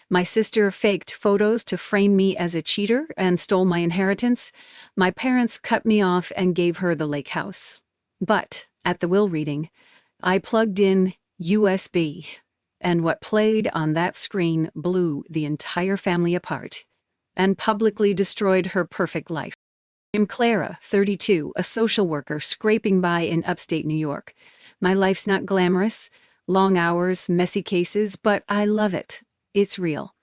My sister faked photos to frame me as a cheater and stole my inheritance. My parents cut me off and gave her the lake house. But at the will reading, I plugged in USB, and what played on that screen blew the entire family apart and publicly destroyed her perfect life. I'm Clara, 32, a social worker scraping by in upstate New York. My life's not glamorous, long hours, messy cases, but I love it. It's real.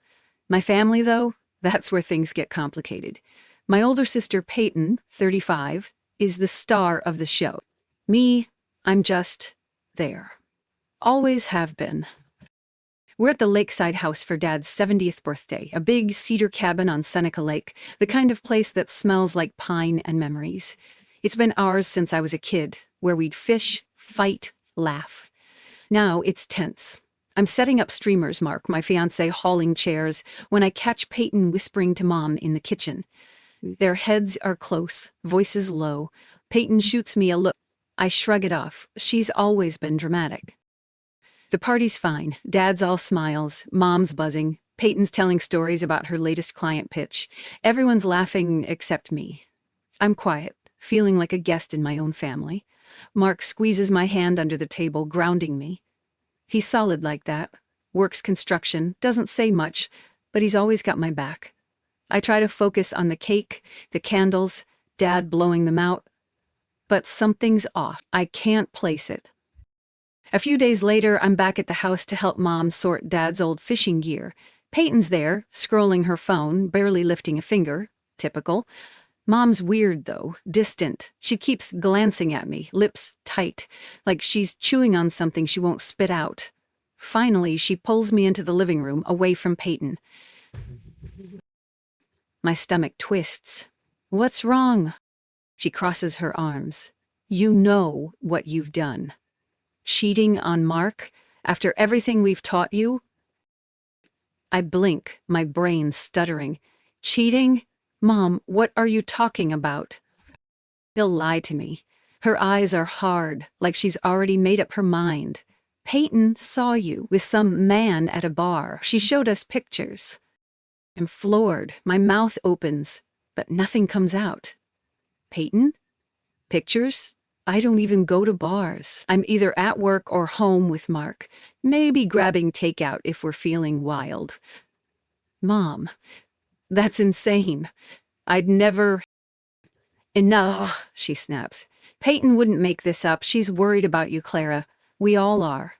My family, though, that's where things get complicated. My older sister, Peyton, 35, is the star of the show. Me, I'm just there. Always have been. We're at the lakeside house for Dad's 70th birthday, a big cedar cabin on Seneca Lake, the kind of place that smells like pine and memories. It's been ours since I was a kid, where we'd fish, fight, laugh. Now it's tense. I'm setting up streamers, Mark, my fiancé hauling chairs, when I catch Peyton whispering to Mom in the kitchen. Their heads are close, voices low. Peyton shoots me a look. I shrug it off. She's always been dramatic. The party's fine. Dad's all smiles. Mom's buzzing. Peyton's telling stories about her latest client pitch. Everyone's laughing except me. I'm quiet, feeling like a guest in my own family. Mark squeezes my hand under the table, grounding me. He's solid like that. Works construction, doesn't say much, but he's always got my back. I try to focus on the cake, the candles, Dad blowing them out. But something's off. I can't place it. A few days later, I'm back at the house to help Mom sort Dad's old fishing gear. Peyton's there, scrolling her phone, barely lifting a finger. Typical. Mom's weird, though, distant. She keeps glancing at me, lips tight, like she's chewing on something she won't spit out. Finally, she pulls me into the living room, away from Peyton. My stomach twists. What's wrong? She crosses her arms. You know what you've done. Cheating on Mark, after everything we've taught you? I blink, my brain stuttering. Cheating? Mom, what are you talking about? She'll lie to me. Her eyes are hard, like she's already made up her mind. Peyton saw you with some man at a bar. She showed us pictures. I'm floored. My mouth opens, but nothing comes out. Peyton? Pictures? I don't even go to bars. I'm either at work or home with Mark, maybe grabbing takeout if we're feeling wild. Mom, that's insane. I'd never... Enough, she snaps. Peyton wouldn't make this up. She's worried about you, Clara. We all are.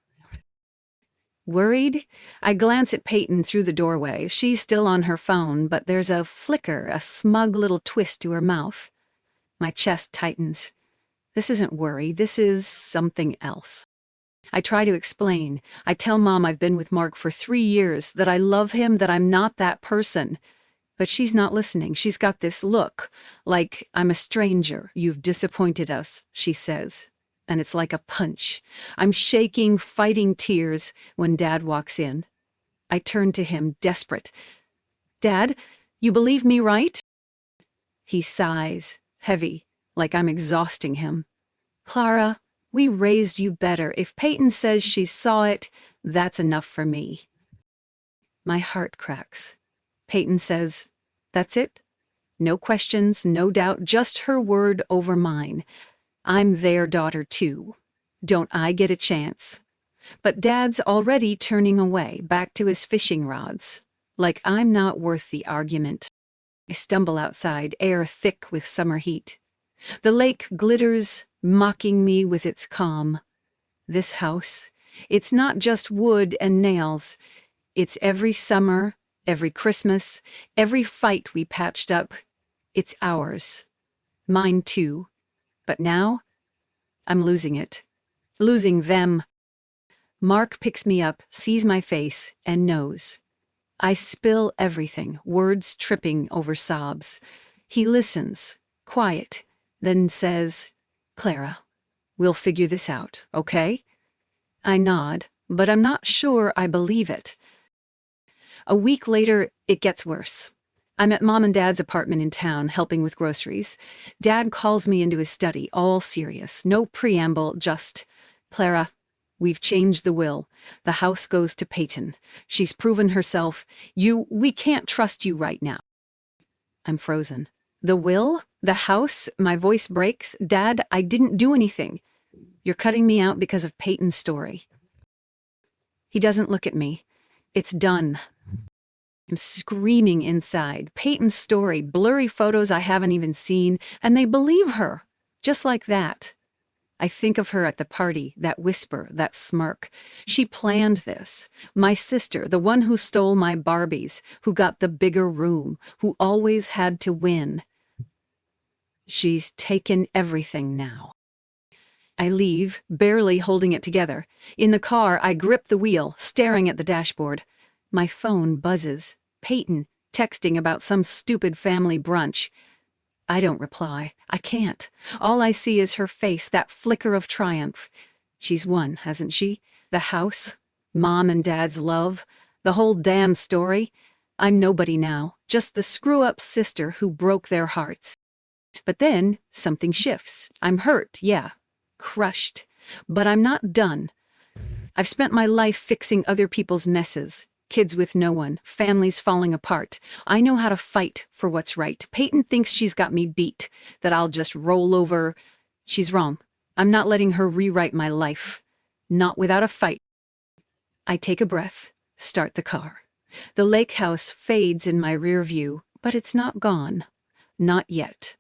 Worried? I glance at Peyton through the doorway. She's still on her phone, but there's a flicker, a smug little twist to her mouth. My chest tightens. This isn't worry, this is something else. I try to explain. I tell Mom I've been with Mark for 3 years, that I love him, that I'm not that person. But she's not listening. She's got this look, like I'm a stranger. You've disappointed us, she says. And it's like a punch. I'm shaking, fighting tears when Dad walks in. I turn to him, desperate. Dad, you believe me, right? He sighs, heavy, like I'm exhausting him. Clara, we raised you better. If Peyton says she saw it, that's enough for me. My heart cracks. Peyton says, that's it? No questions, no doubt, just her word over mine. I'm their daughter too. Don't I get a chance? But Dad's already turning away, back to his fishing rods. Like I'm not worth the argument. I stumble outside, air thick with summer heat. The lake glitters, mocking me with its calm. This house, it's not just wood and nails. It's every summer, every Christmas, every fight we patched up. It's ours. Mine too. But now, I'm losing it. Losing them. Mark picks me up, sees my face, and knows. I spill everything, words tripping over sobs. He listens, quiet, then says, Clara, we'll figure this out, okay? I nod, but I'm not sure I believe it. A week later, it gets worse. I'm at Mom and Dad's apartment in town, helping with groceries. Dad calls me into his study, all serious. No preamble, just, Clara, We've changed the will. The house goes to Peyton. She's proven herself. We can't trust you right now. I'm frozen. The will? The house? My voice breaks. Dad, I didn't do anything. You're cutting me out because of Peyton's story. He doesn't look at me. It's done. I'm screaming inside. Peyton's story, blurry photos I haven't even seen, and they believe her. Just like that. I think of her at the party, that whisper, that smirk. She planned this. My sister, the one who stole my Barbies, who got the bigger room, who always had to win. She's taken everything now. I leave, barely holding it together. In the car, I grip the wheel, staring at the dashboard. My phone buzzes. Peyton, texting about some stupid family brunch. I don't reply. I can't. All I see is her face, that flicker of triumph. She's won, hasn't she? The house, Mom and Dad's love, the whole damn story. I'm nobody now, just the screw-up sister who broke their hearts. But then, something shifts. I'm hurt, yeah. Crushed. But I'm not done. I've spent my life fixing other people's messes. Kids with no one, families falling apart. I know how to fight for what's right. Peyton thinks she's got me beat, that I'll just roll over. She's wrong. I'm not letting her rewrite my life. Not without a fight. I take a breath, start the car. The lake house fades in my rear view, but it's not gone. Not yet.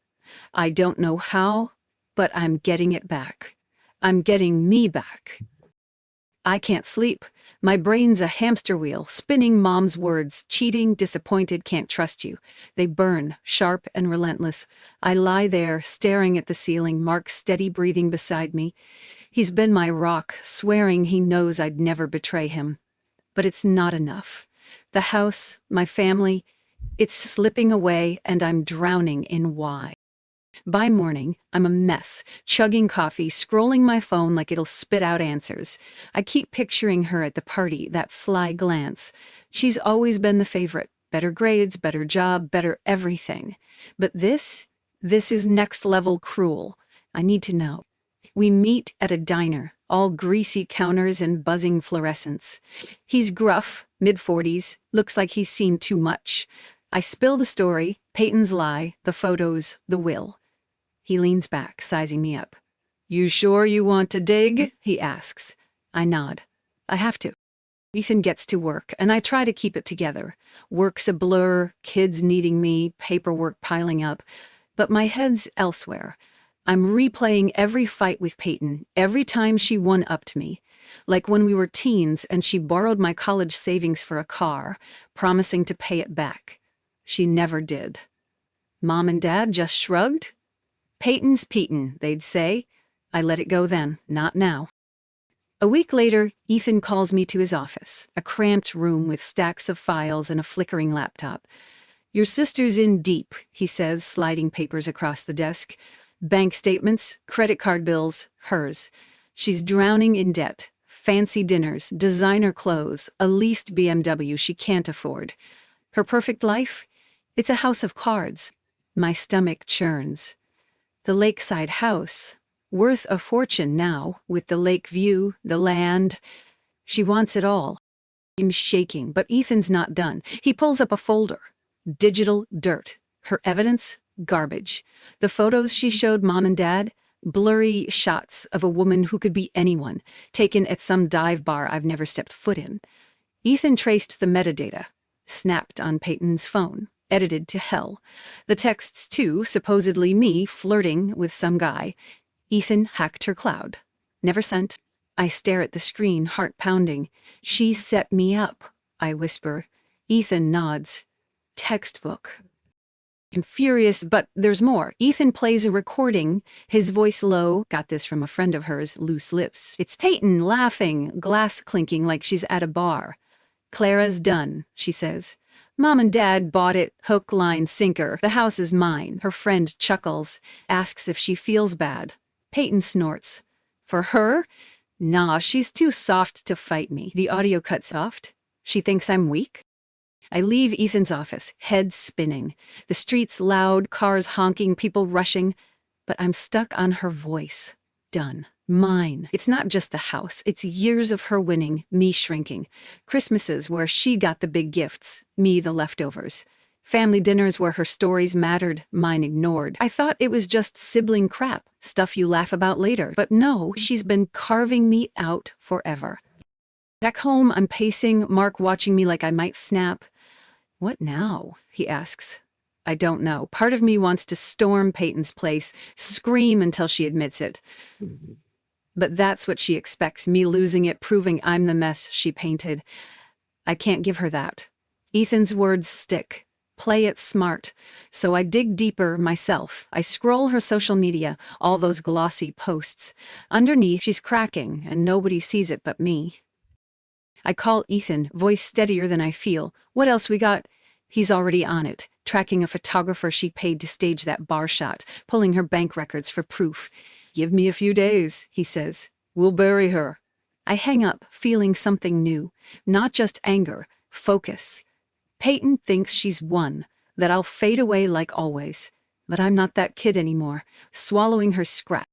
I don't know how, but I'm getting it back. I'm getting me back. I can't sleep. My brain's a hamster wheel, spinning Mom's words, cheating, disappointed, can't trust you. They burn, sharp and relentless. I lie there, staring at the ceiling, Mark's steady breathing beside me. He's been my rock, swearing he knows I'd never betray him. But it's not enough. The house, my family, it's slipping away, and I'm drowning in why. By morning, I'm a mess, chugging coffee, scrolling my phone like it'll spit out answers. I keep picturing her at the party, that sly glance. She's always been the favorite. Better grades, better job, better everything. But this is next level cruel. I need to know. We meet at a diner, all greasy counters and buzzing fluorescents. He's gruff, mid-40s, looks like he's seen too much. I spill the story, Peyton's lie, the photos, the will. He leans back, sizing me up. You sure you want to dig? He asks. I nod. I have to. Ethan gets to work, and I try to keep it together. Work's a blur, kids needing me, paperwork piling up. But my head's elsewhere. I'm replaying every fight with Peyton, every time she one-upped me. Like when we were teens and she borrowed my college savings for a car, promising to pay it back. She never did. Mom and Dad just shrugged. Peyton's Peyton, they'd say. I let it go then, not now. A week later, Ethan calls me to his office, a cramped room with stacks of files and a flickering laptop. Your sister's in deep, he says, sliding papers across the desk. Bank statements, credit card bills, hers. She's drowning in debt. Fancy dinners, designer clothes, a leased BMW she can't afford. Her perfect life? It's a house of cards. My stomach churns. The lakeside house, worth a fortune now, with the lake view, the land. She wants it all. I'm shaking, but Ethan's not done. He pulls up a folder. Digital dirt. Her evidence? Garbage. The photos she showed Mom and Dad? Blurry shots of a woman who could be anyone, taken at some dive bar I've never stepped foot in. Ethan traced the metadata, snapped on Peyton's phone. Edited to hell. The texts too, supposedly me flirting with some guy. Ethan hacked her cloud. Never sent. I stare at the screen, heart pounding. She set me up, I whisper. Ethan nods. Textbook. I'm furious, but there's more. Ethan plays a recording, his voice low, got this from a friend of hers, loose lips. It's Peyton, laughing, glass clinking like she's at a bar. Clara's done, she says. Mom and Dad bought it, hook, line, sinker. The house is mine. Her friend chuckles, asks if she feels bad. Peyton snorts. For her? Nah, she's too soft to fight me. The audio cuts soft. She thinks I'm weak? I leave Ethan's office, head spinning. The streets loud, cars honking, people rushing. But I'm stuck on her voice. Done. Mine. It's not just the house, it's years of her winning, me shrinking. Christmases where she got the big gifts, me the leftovers. Family dinners where her stories mattered, mine ignored. I thought it was just sibling crap, stuff you laugh about later. But no, she's been carving me out forever. Back home, I'm pacing, Mark watching me like I might snap. "What now?" he asks. I don't know. Part of me wants to storm Peyton's place, scream until she admits it. But that's what she expects, me losing it, proving I'm the mess she painted. I can't give her that. Ethan's words stick. Play it smart. So I dig deeper myself. I scroll her social media, all those glossy posts. Underneath, she's cracking, and nobody sees it but me. I call Ethan, voice steadier than I feel. "What else we got?" He's already on it, tracking a photographer she paid to stage that bar shot, pulling her bank records for proof. "Give me a few days," he says. "We'll bury her." I hang up, feeling something new. Not just anger, focus. Peyton thinks she's won, that I'll fade away like always. But I'm not that kid anymore, swallowing her scrap.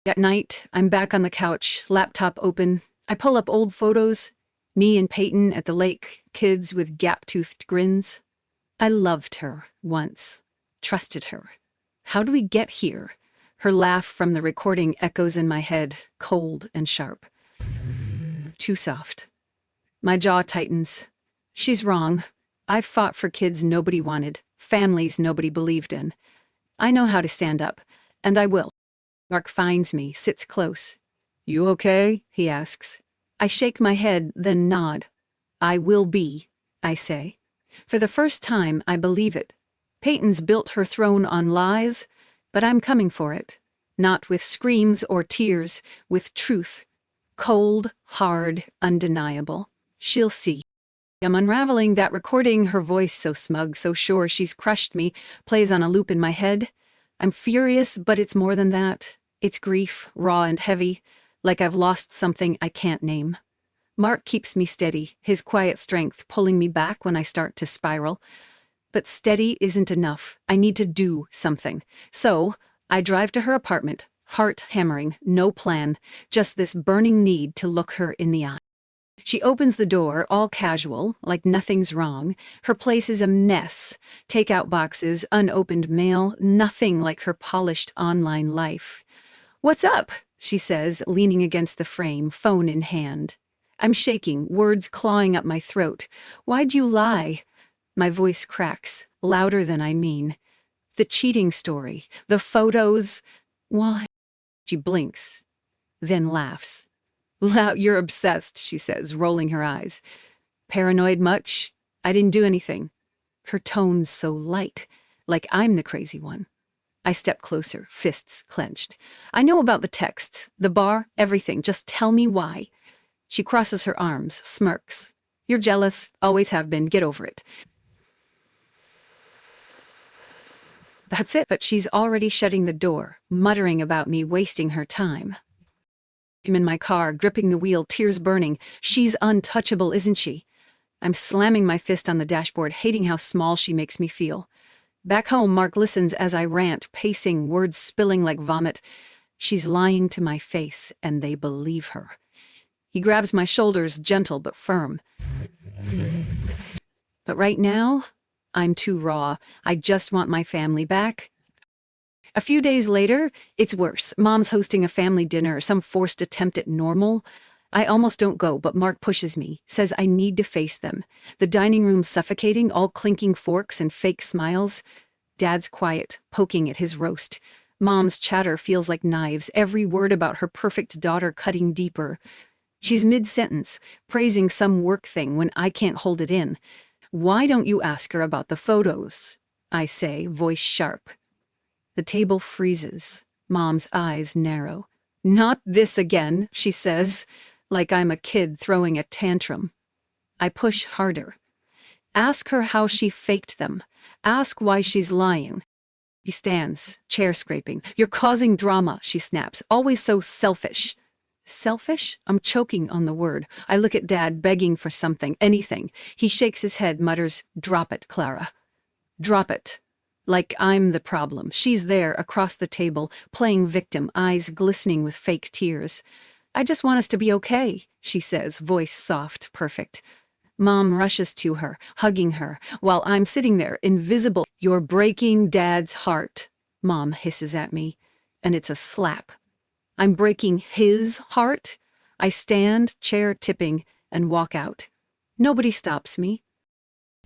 At night, I'm back on the couch, laptop open. I pull up old photos. Me and Peyton at the lake, kids with gap-toothed grins. I loved her once, trusted her. How do we get here? Her laugh from the recording echoes in my head, cold and sharp. Too soft. My jaw tightens. She's wrong. I've fought for kids nobody wanted, families nobody believed in. I know how to stand up, and I will. Mark finds me, sits close. "You okay?" he asks. I shake my head, then nod. "I will be," I say. For the first time, I believe it. Peyton's built her throne on lies, but I'm coming for it. Not with screams or tears, with truth. Cold, hard, undeniable. She'll see. I'm unraveling that recording, her voice so smug, so sure she's crushed me, plays on a loop in my head. I'm furious, but it's more than that. It's grief, raw and heavy, like I've lost something I can't name. Mark keeps me steady, his quiet strength pulling me back when I start to spiral. But steady isn't enough. I need to do something. So, I drive to her apartment, heart hammering, no plan, just this burning need to look her in the eye. She opens the door, all casual, like nothing's wrong. Her place is a mess. Takeout boxes, unopened mail, nothing like her polished online life. "What's up?" she says, leaning against the frame, phone in hand. I'm shaking, words clawing up my throat. "Why'd you lie?" My voice cracks, louder than I mean. "The cheating story, the photos." "Why?" She blinks, then laughs. "You're obsessed," she says, rolling her eyes. "Paranoid much?" "I didn't do anything." Her tone's so light, like I'm the crazy one. I step closer, fists clenched. "I know about the texts, the bar, everything. Just tell me why." She crosses her arms, smirks. "You're jealous, always have been, get over it." That's it, but she's already shutting the door, muttering about me wasting her time. I'm in my car, gripping the wheel, tears burning. She's untouchable, isn't she? I'm slamming my fist on the dashboard, hating how small she makes me feel. Back home, Mark listens as I rant, pacing, words spilling like vomit. She's lying to my face, and they believe her. He grabs my shoulders, gentle but firm. But right now, I'm too raw. I just want my family back. A few days later, it's worse. Mom's hosting a family dinner, some forced attempt at normal. I almost don't go, but Mark pushes me, says I need to face them. The dining room's suffocating, all clinking forks and fake smiles. Dad's quiet, poking at his roast. Mom's chatter feels like knives, every word about her perfect daughter cutting deeper. She's mid-sentence, praising some work thing when I can't hold it in. "Why don't you ask her about the photos?" I say, voice sharp. The table freezes. Mom's eyes narrow. "Not this again," she says, like I'm a kid throwing a tantrum. I push harder. "Ask her how she faked them. Ask why she's lying." She stands, chair scraping. "You're causing drama," she snaps. "Always so selfish." Selfish? I'm choking on the word. I look at Dad, begging for something, anything. He shakes his head, mutters, "Drop it, Clara. Drop it. Like I'm the problem. She's there across the table, playing victim, eyes glistening with fake tears. I just want us to be okay, she says, voice soft, perfect. Mom rushes to her, hugging her, while I'm sitting there, invisible. You're breaking Dad's heart, Mom hisses at me, and it's a slap. I'm breaking his heart? I stand, chair tipping, and walk out. Nobody stops me.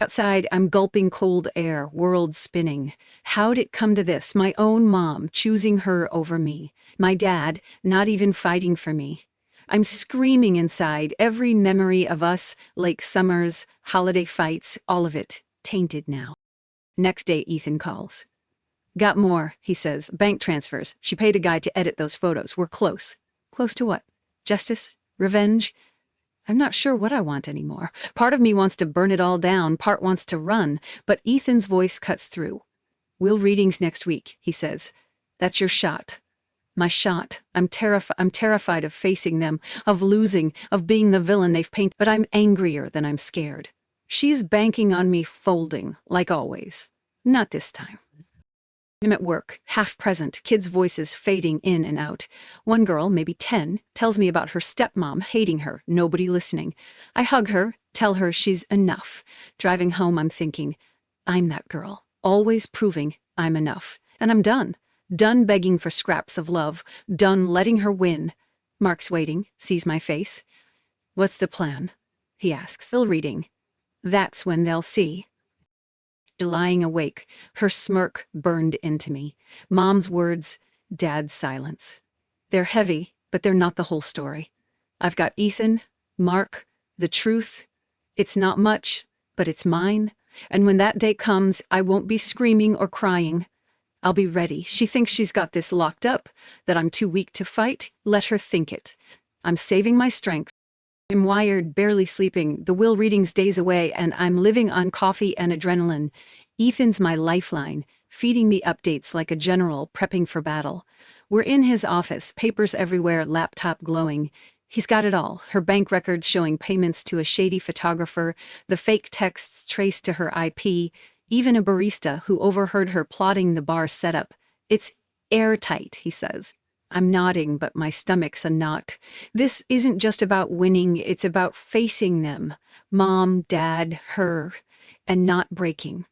Outside, I'm gulping cold air, world spinning. How'd it come to this? My own mom choosing her over me. My dad not even fighting for me. I'm screaming inside, every memory of us, lake summers, holiday fights, all of it, tainted now. Next day, Ethan calls. Got more, he says. Bank transfers. She paid a guy to edit those photos. We're close. Close to what? Justice? Revenge? I'm not sure what I want anymore. Part of me wants to burn it all down, part wants to run, but Ethan's voice cuts through. Will readings next week, he says. That's your shot. My shot. I'm terrified of facing them, of losing, of being the villain they've painted, but I'm angrier than I'm scared. She's banking on me folding, like always. Not this time. I'm at work, half present, kids' voices fading in and out. One girl, maybe 10, tells me about her stepmom hating her, nobody listening. I hug her, tell her she's enough. Driving home, I'm thinking, I'm that girl, always proving I'm enough. And I'm done. Done begging for scraps of love. Done letting her win. Mark's waiting, sees my face. What's the plan? He asks, still reading. That's when they'll see. Lying awake, her smirk burned into me. Mom's words, Dad's silence. They're heavy, but they're not the whole story. I've got Ethan, Mark, the truth. It's not much, but it's mine. And when that day comes, I won't be screaming or crying. I'll be ready. She thinks she's got this locked up, that I'm too weak to fight. Let her think it. I'm saving my strength. I'm wired, barely sleeping, the will readings days away, and I'm living on coffee and adrenaline. Ethan's my lifeline, feeding me updates like a general prepping for battle. We're in his office, papers everywhere, laptop glowing. He's got it all, her bank records showing payments to a shady photographer, the fake texts traced to her IP, even a barista who overheard her plotting the bar setup. It's airtight, he says. I'm nodding, but my stomach's a knot. This isn't just about winning, it's about facing them. Mom, Dad, her, and not breaking.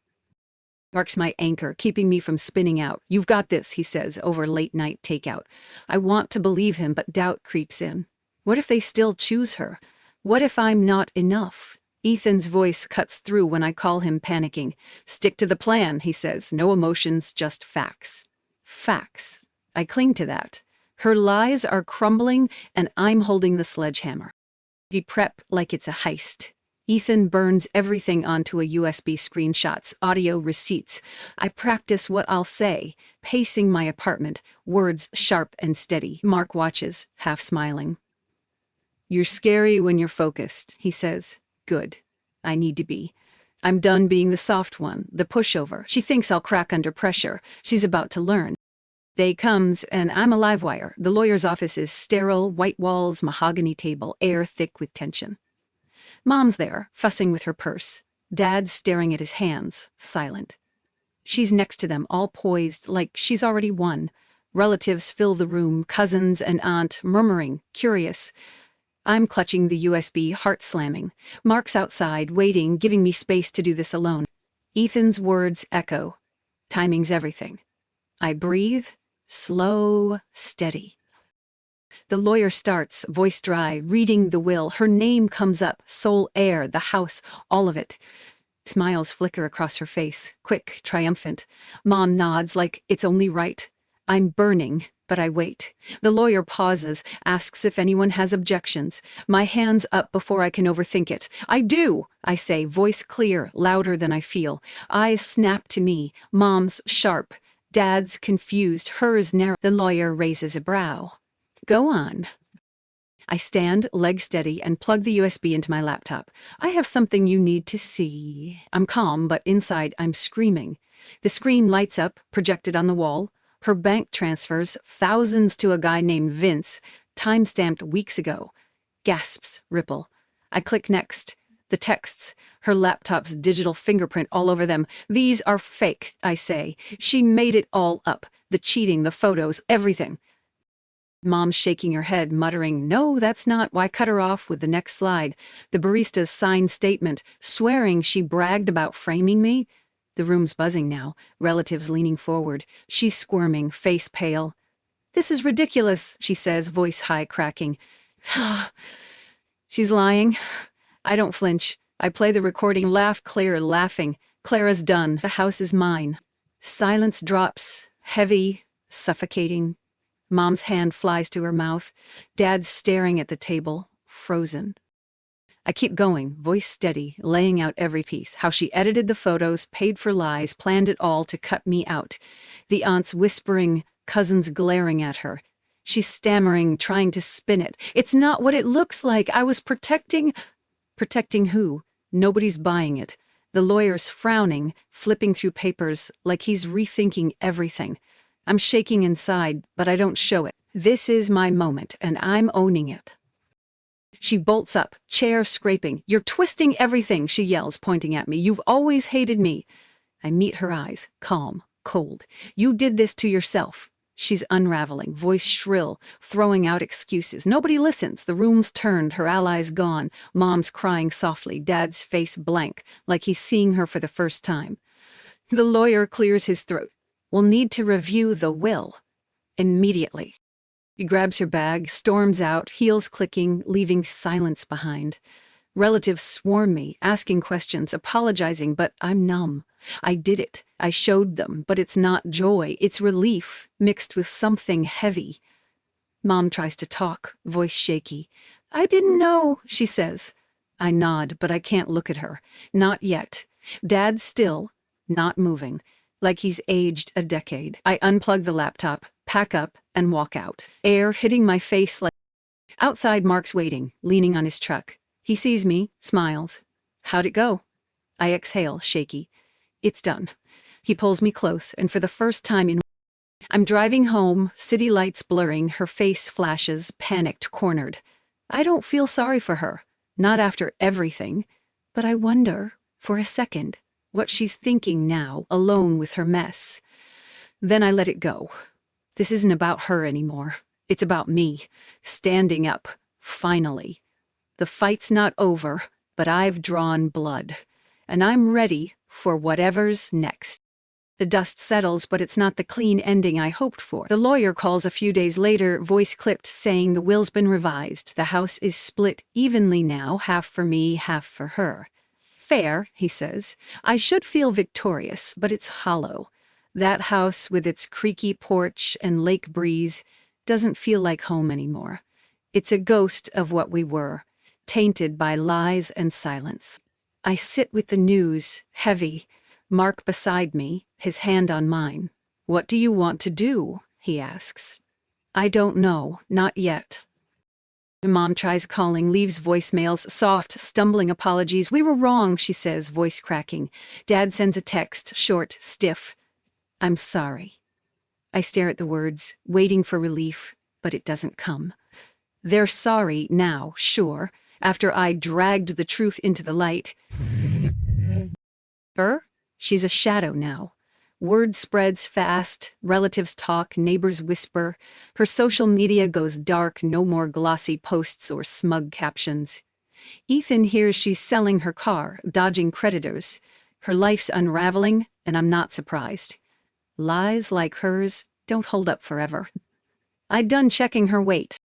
Mark's my anchor, keeping me from spinning out. You've got this, he says, over late-night takeout. I want to believe him, but doubt creeps in. What if they still choose her? What if I'm not enough? Ethan's voice cuts through when I call him panicking. Stick to the plan, he says. No emotions, just facts. Facts. I cling to that. Her lies are crumbling, and I'm holding the sledgehammer. We prep like it's a heist. Ethan burns everything onto a USB screenshots, audio receipts. I practice what I'll say, pacing my apartment, words sharp and steady. Mark watches, half smiling. You're scary when you're focused, he says. Good. I need to be. I'm done being the soft one, the pushover. She thinks I'll crack under pressure. She's about to learn. Day comes, and I'm a live wire. The lawyer's office is sterile, white walls, mahogany table, air thick with tension. Mom's there, fussing with her purse. Dad's staring at his hands, silent. She's next to them, all poised, like she's already won. Relatives fill the room, cousins and aunt, murmuring, curious. I'm clutching the USB, heart slamming. Mark's outside, waiting, giving me space to do this alone. Ethan's words echo. Timing's everything. I breathe, slow, steady. The lawyer starts, voice dry, reading the will. Her name comes up, soul, air, the house, all of it. Smiles flicker across her face, quick, triumphant. Mom nods like it's only right. I'm burning, but I wait. The lawyer pauses, asks if anyone has objections. My hands up before I can overthink it. I do, I say, voice clear, louder than I feel. Eyes snap to me, Mom's sharp. Dad's confused, hers narrow. The lawyer raises a brow. Go on. I stand, leg steady, and plug the USB into my laptop. I have something you need to see. I'm calm, but inside I'm screaming. The screen lights up, projected on the wall. Her bank transfers, thousands to a guy named Vince, time-stamped weeks ago. Gasps ripple. I click next. The texts. her laptop's digital fingerprint all over them. These are fake, I say. She made it all up. The cheating, the photos, everything. Mom's shaking her head, muttering, "No, that's not." Why, cut her off with the next slide. The barista's signed statement, swearing she bragged about framing me. The room's buzzing now, relatives leaning forward. She's squirming, face pale. "This is ridiculous," she says, voice high, cracking. She's lying. I don't flinch. I play the recording, laugh, Claire laughing. Clara's done. The house is mine. Silence drops, heavy, suffocating. Mom's hand flies to her mouth. Dad's staring at the table, frozen. I keep going, voice steady, laying out every piece. How she edited the photos, paid for lies, planned it all to cut me out. The aunts whispering, cousins glaring at her. She's stammering, trying to spin it. "It's not what it looks like. I was protecting—" Protecting who? Nobody's buying it. The lawyer's frowning, flipping through papers like he's rethinking everything. I'm shaking inside, but I don't show it. This is my moment, and I'm owning it. She bolts up, chair scraping. "You're twisting everything," she yells, pointing at me. "You've always hated me." I meet her eyes, calm, cold. "You did this to yourself." She's unraveling, voice shrill, throwing out excuses. Nobody listens. The room's turned, her allies gone. Mom's crying softly, Dad's face blank, like he's seeing her for the first time. The lawyer clears his throat. "We'll need to review the will. Immediately." He grabs her bag, storms out, heels clicking, leaving silence behind. Relatives swarm me, asking questions, apologizing, but I'm numb. I did it. I showed them, but it's not joy. It's relief, mixed with something heavy. Mom tries to talk, voice shaky. "I didn't know," she says. I nod, but I can't look at her. Not yet. Dad's still, not moving, like he's aged a decade. I unplug the laptop, pack up, and walk out. Air hitting my face like... Outside, Mark's waiting, leaning on his truck. He sees me, smiles. "How'd it go?" I exhale, shaky. "It's done." He pulls me close, and for the first time in... I'm driving home, city lights blurring, her face flashes, panicked, cornered. I don't feel sorry for her, not after everything, but I wonder, for a second, what she's thinking now, alone with her mess. Then I let it go. This isn't about her anymore. It's about me, standing up, finally. The fight's not over, but I've drawn blood, and I'm ready for whatever's next. The dust settles, but it's not the clean ending I hoped for. The lawyer calls a few days later, voice clipped, saying the will's been revised. The house is split evenly now, half for me, half for her. "Fair," he says. I should feel victorious, but it's hollow. That house with its creaky porch and lake breeze doesn't feel like home anymore. It's a ghost of what we were, tainted by lies and silence. I sit with the news, heavy, Mark beside me, his hand on mine. "What do you want to do?" he asks. "I don't know, not yet." Mom tries calling, leaves voicemails, soft, stumbling apologies. "We were wrong," she says, voice cracking. Dad sends a text, short, stiff. "I'm sorry." I stare at the words, waiting for relief, but it doesn't come. They're sorry now, sure, after I dragged the truth into the light. Her? She's a shadow now. Word spreads fast, relatives talk, neighbors whisper. Her social media goes dark, no more glossy posts or smug captions. Ethan hears she's selling her car, dodging creditors. Her life's unraveling, and I'm not surprised. Lies like hers don't hold up forever. I'd done checking her weight.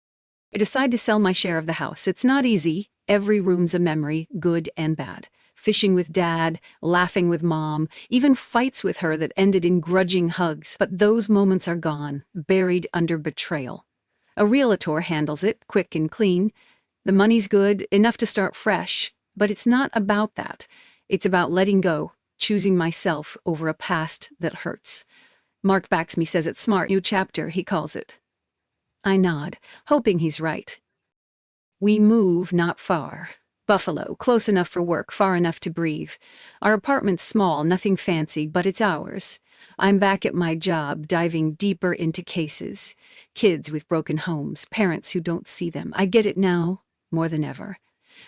I decide to sell my share of the house. It's not easy. Every room's a memory, good and bad. Fishing with Dad, laughing with Mom, even fights with her that ended in grudging hugs. But those moments are gone, buried under betrayal. A realtor handles it, quick and clean. The money's good, enough to start fresh. But it's not about that. It's about letting go, choosing myself over a past that hurts. Mark backs me, says it's smart. New chapter, he calls it. I nod, hoping he's right. We move not far. Buffalo, close enough for work, far enough to breathe. Our apartment's small, nothing fancy, but it's ours. I'm back at my job, diving deeper into cases. Kids with broken homes, parents who don't see them. I get it now, more than ever.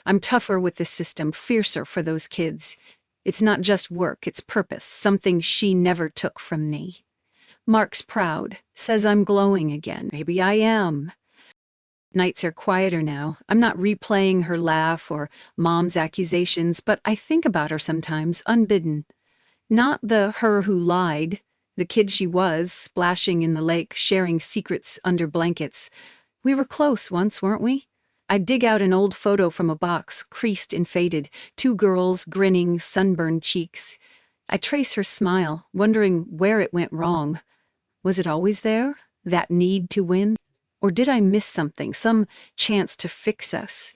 I'm tougher with the system, fiercer for those kids. It's not just work, it's purpose, something she never took from me. Mark's proud, says I'm glowing again. Maybe I am. Nights are quieter now. I'm not replaying her laugh or mom's accusations, but I think about her sometimes, unbidden. Not the her who lied, the kid she was, splashing in the lake, sharing secrets under blankets. We were close once, weren't we? I dig out an old photo from a box, creased and faded, two girls, grinning, sunburned cheeks. I trace her smile, wondering where it went wrong. Was it always there, that need to win? Or did I miss something, some chance to fix us?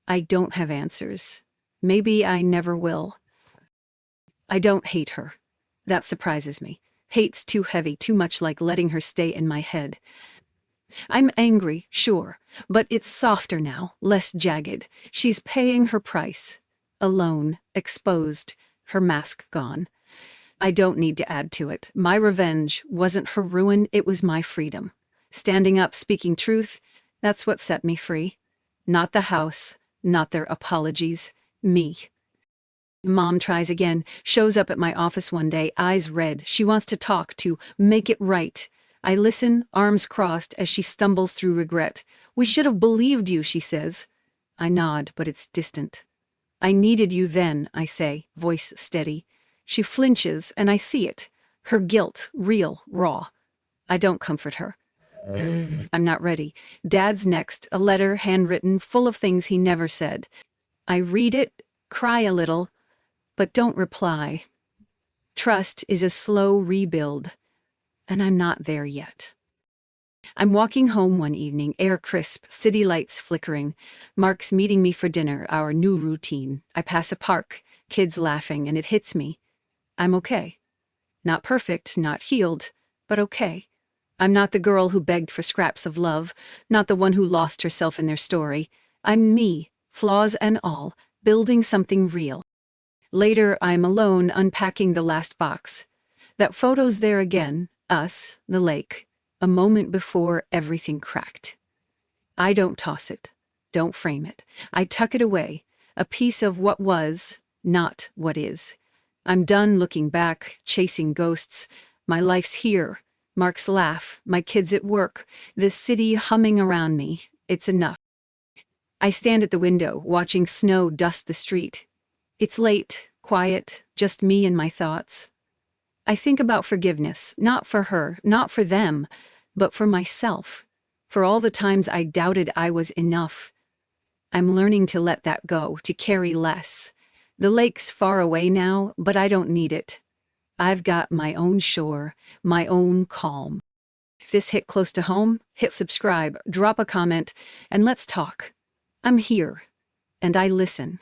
I don't have answers. Maybe I never will. I don't hate her. That surprises me. Hate's too heavy, too much like letting her stay in my head. I'm angry, sure, but it's softer now, less jagged. She's paying her price. Alone, exposed, her mask gone. I don't need to add to it. My revenge wasn't her ruin, it was my freedom. Standing up, speaking truth, that's what set me free. Not the house, not their apologies, me. Mom tries again, shows up at my office one day, eyes red. She wants to talk, to make it right. I listen, arms crossed, as she stumbles through regret. We should have believed you, she says. I nod, but it's distant. I needed you then, I say, voice steady. She flinches, and I see it. Her guilt, real, raw. I don't comfort her. I'm not ready. Dad's next, a letter, handwritten, full of things he never said. I read it, cry a little, but don't reply. Trust is a slow rebuild, and I'm not there yet. I'm walking home one evening, air crisp, city lights flickering. Mark's meeting me for dinner, our new routine. I pass a park, kids laughing, and it hits me. I'm okay. Not perfect, not healed, but okay. I'm not the girl who begged for scraps of love, not the one who lost herself in their story. I'm me, flaws and all, building something real. Later, I'm alone, unpacking the last box. That photo's there again, us, the lake, a moment before everything cracked. I don't toss it, don't frame it. I tuck it away, a piece of what was, not what is. I'm done looking back, chasing ghosts. My life's here. Mark's laugh, my kids at work, this city humming around me. It's enough. I stand at the window, watching snow dust the street. It's late, quiet, just me and my thoughts. I think about forgiveness, not for her, not for them, but for myself. For all the times I doubted I was enough. I'm learning to let that go, to carry less. The lake's far away now, but I don't need it. I've got my own shore, my own calm. If this hit close to home, hit subscribe, drop a comment, and let's talk. I'm here, and I listen.